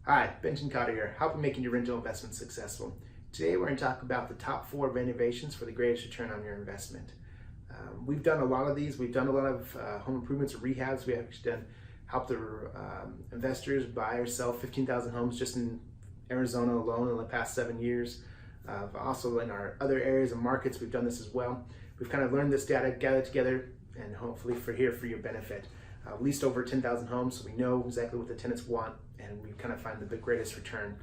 Hi, Benjamin Cotter here, helping making your rental investment successful. Today we're going to talk about the top 4 renovations for the greatest return on your investment. We've done a lot of these. We've done a lot of home improvements or rehabs. We have actually helped the investors buy or sell 15,000 homes just in Arizona alone in the past 7 years. Also in our other areas and markets, we've done this as well. We've kind of learned this data, gathered together, and hopefully for your benefit. Leased over 10,000 homes, so we know exactly what the tenants want, and we kind of find the greatest return.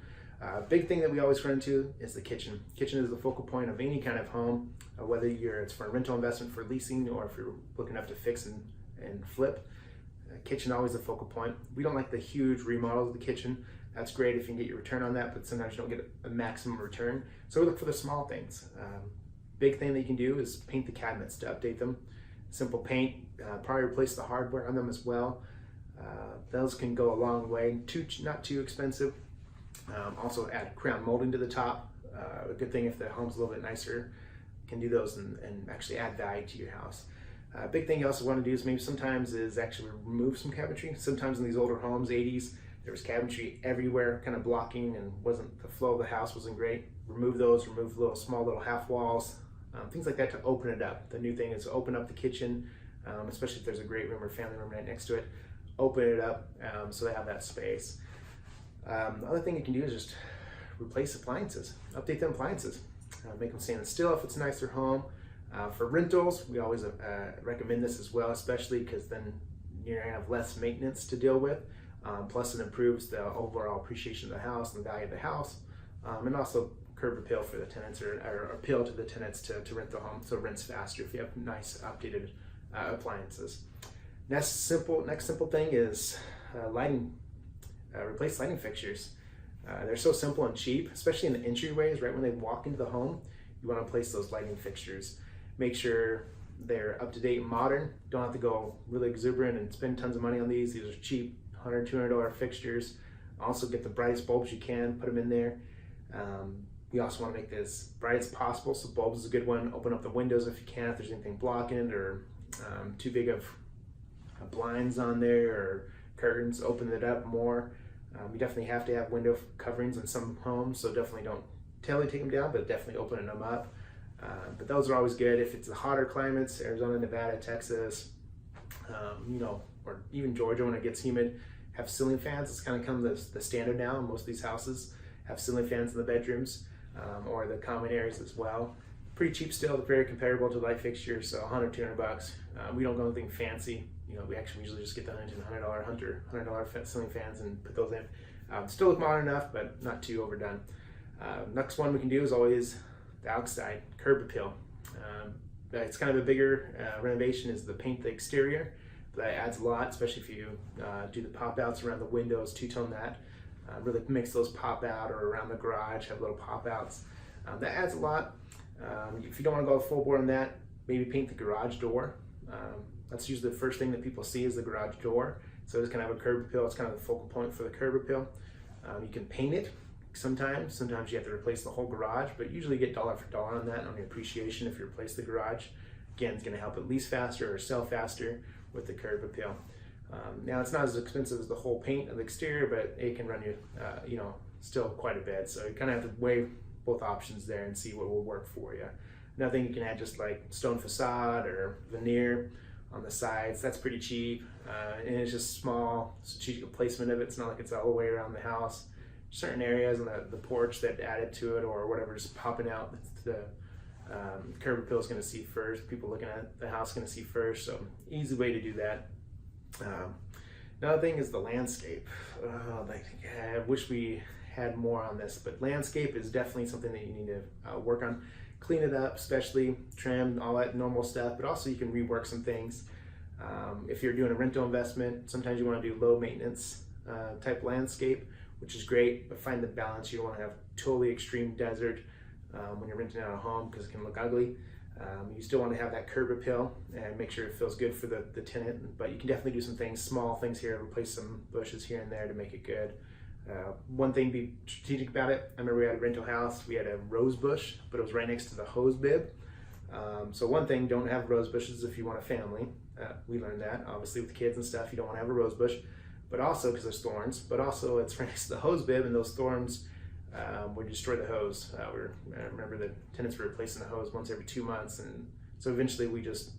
Big thing that we always run into is the kitchen. Kitchen is the focal point of any kind of home, whether it's for a rental investment, for leasing, or if you're looking up to fix and flip. Kitchen always the focal point. We don't like the huge remodels of the kitchen. That's great if you can get your return on that, but sometimes you don't get a maximum return. So we look for the small things. Big thing that you can do is paint the cabinets to update them. Simple paint, probably replace the hardware on them as well. Those can go a long way, not too expensive. Also add crown molding to the top. A good thing if the home's a little bit nicer, can do those and actually add value to your house. Big thing you also want to do is maybe sometimes is actually remove some cabinetry. Sometimes in these older homes, 80s, there was cabinetry everywhere, kind of blocking, and the flow of the house wasn't great. Remove those, remove small little half walls. Things like that to open it up. The new thing is to open up the kitchen, especially if there's a great room or family room right next to it. Open it up so they have that space. The other thing you can do is just replace appliances, update the appliances, make them stand still if it's a nicer home. For rentals, we always recommend this as well, especially because then you're gonna have less maintenance to deal with. Plus it improves the overall appreciation of the house and the value of the house, and also curb appeal for the tenants or appeal to the tenants to rent the home, so it rents faster if you have nice updated appliances. Next simple thing is lighting. Replace lighting fixtures. They're so simple and cheap, especially in the entryways. Right when they walk into the home, you want to place those lighting fixtures. Make sure they're up to date and modern. Don't have to go really exuberant and spend tons of money on these. These are cheap, $100, $200 fixtures. Also get the brightest bulbs you can, put them in there. We also want to make this bright as possible, so bulbs is a good one. Open up the windows if you can, if there's anything blocking it, or too big of blinds on there or curtains, open it up more. You definitely have to have window coverings in some homes, so definitely don't totally take them down, but definitely opening them up. But those are always good if it's the hotter climates, Arizona, Nevada, Texas, or even Georgia when it gets humid. Have ceiling fans. It's kind of come the standard now. Most of these houses have ceiling fans in the bedrooms or the common areas as well. Pretty cheap still, very comparable to light fixtures, so $100, $200. We don't go anything fancy. We actually usually just get the $100 ceiling fans and put those in. Still look modern enough, but not too overdone. Next one we can do is always the outside, curb appeal. It's kind of a bigger renovation is the paint the exterior. That adds a lot, especially if you do the pop outs around the windows, two-tone that. Really makes those pop out, or around the garage, have little pop outs. That adds a lot. If you don't want to go full board on that, maybe paint the garage door. That's usually the first thing that people see is the garage door. So it's kind of have a curb appeal. It's kind of the focal point for the curb appeal. You can paint it sometimes. Sometimes you have to replace the whole garage, but usually you get dollar for dollar on that, on the appreciation if you replace the garage. Again, it's going to help it lease faster or sell faster with the curb appeal. Now it's not as expensive as the whole paint of the exterior, but it can run you, still quite a bit. So you kind of have to weigh both options there and see what will work for you. Another thing you can add just like stone facade or veneer on the sides. That's pretty cheap, and it's just small strategic placement of it. It's not like it's all the way around the house. Certain areas on the porch that added to it or whatever, just popping out. The curb appeal is going to see first. People looking at the house going to see first. So easy way to do that. Another thing is the landscape. I wish we had more on this, but landscape is definitely something that you need to work on. Clean it up, especially trim, all that normal stuff, but also you can rework some things. If you're doing a rental investment, sometimes you want to do low maintenance type landscape, which is great, but find the balance. You don't want to have totally extreme desert when you're renting out a home because it can look ugly. You still want to have that curb appeal and make sure it feels good for the tenant, but you can definitely do some things, small things here, replace some bushes here and there to make it good. One thing, be strategic about it. I remember we had a rental house, we had a rose bush, but it was right next to the hose bib. So one thing, don't have rose bushes if you want a family. We learned that, obviously with kids and stuff, you don't want to have a rose bush. but also because there's thorns, but also it's right next to the hose bib, and those thorns would destroy the hose. I remember the tenants were replacing the hose once every 2 months, and so eventually we just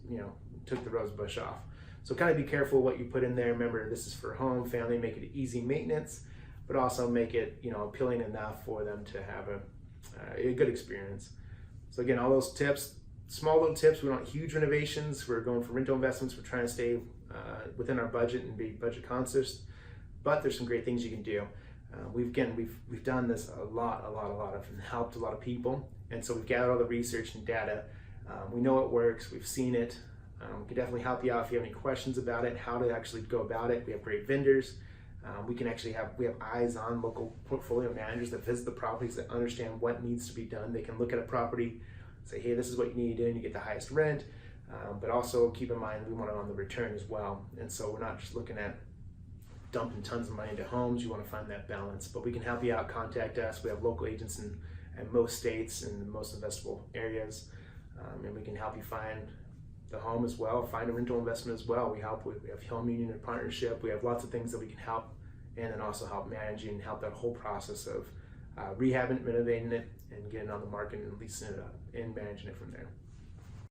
took the rose bush off. So kind of be careful what you put in there. Remember, this is for home, family, make it easy maintenance, but also make it appealing enough for them to have a good experience. So again, all those tips, small little tips. We don't want huge renovations. We're going for rental investments. We're trying to stay within our budget and be budget conscious, but there's some great things you can do. We've done this a lot of, and helped a lot of people, and so we've gathered all the research and data. We know it works. We've seen it. We can definitely help you out if you have any questions about it, how to actually go about it. We have great vendors. We have eyes on local portfolio managers that visit the properties, that understand what needs to be done. They can look at a property, say, hey, this is what you need to do, and you get the highest rent. But also keep in mind, we want it on the return as well. And so we're not just looking at dumping tons of money into homes. You want to find that balance, but we can help you out. Contact us. We have local agents in most states and most investable areas, and we can help you find the home as well, find a rental investment as well. We have home union and partnership. We have lots of things that we can help, and then also help managing and help that whole process of rehabbing it, renovating it, and getting it on the market and leasing it up and managing it from there.